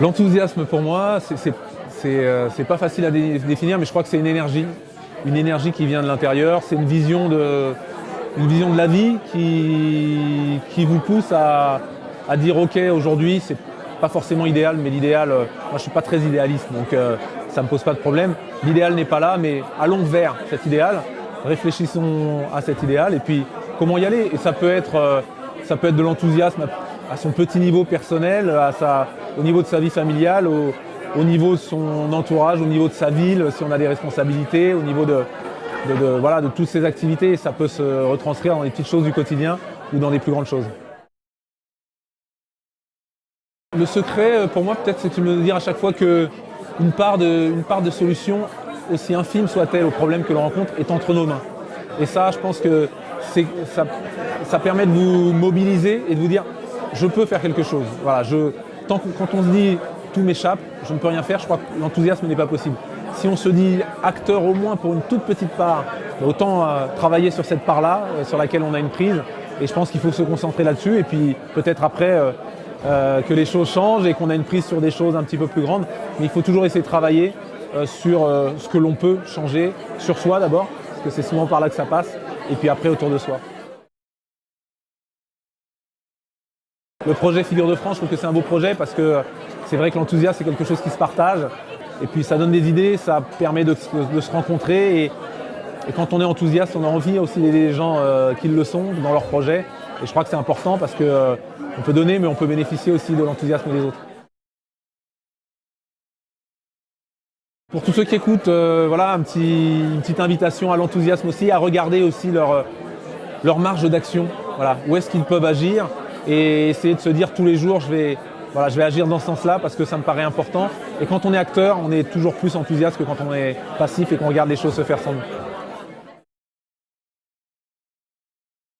L'enthousiasme pour moi, c'est pas facile à définir, mais je crois que c'est une énergie qui vient de l'intérieur. C'est une vision de la vie qui vous pousse à dire ok, aujourd'hui c'est pas forcément idéal, mais l'idéal, moi je suis pas très idéaliste, donc ça me pose pas de problème. L'idéal n'est pas là, mais allons vers cet idéal, réfléchissons à cet idéal et puis comment y aller. Et ça peut être de l'enthousiasme à son petit niveau personnel, au niveau de sa vie familiale, au niveau de son entourage, au niveau de sa ville, si on a des responsabilités, au niveau de toutes ces activités. Ça peut se retranscrire dans des petites choses du quotidien ou dans des plus grandes choses. Le secret, pour moi, peut-être, c'est de me dire à chaque fois qu'une part de solution, aussi infime soit-elle au problème que l'on rencontre, est entre nos mains. Et ça, je pense que ça permet de vous mobiliser et de vous dire je peux faire quelque chose. Voilà, quand on se dit tout m'échappe, je ne peux rien faire, je crois que l'enthousiasme n'est pas possible. Si on se dit acteur au moins pour une toute petite part, autant travailler sur cette part-là, sur laquelle on a une prise. Et je pense qu'il faut se concentrer là-dessus et puis peut-être après que les choses changent et qu'on a une prise sur des choses un petit peu plus grandes. Mais il faut toujours essayer de travailler sur ce que l'on peut changer, sur soi d'abord, parce que c'est souvent par là que ça passe, et puis après autour de soi. Le projet Figure de France, je trouve que c'est un beau projet parce que c'est vrai que l'enthousiasme, c'est quelque chose qui se partage. Et puis ça donne des idées, ça permet de se rencontrer. Et quand on est enthousiaste, on a envie aussi d'aider les gens qui le sont dans leur projet. Et je crois que c'est important parce qu'on peut donner, mais on peut bénéficier aussi de l'enthousiasme des autres. Pour tous ceux qui écoutent, voilà, une petite invitation à l'enthousiasme aussi, à regarder aussi leur marge d'action. Voilà, où est-ce qu'ils peuvent agir et essayer de se dire tous les jours, je vais agir dans ce sens-là parce que ça me paraît important. Et quand on est acteur, on est toujours plus enthousiaste que quand on est passif et qu'on regarde les choses se faire sans nous.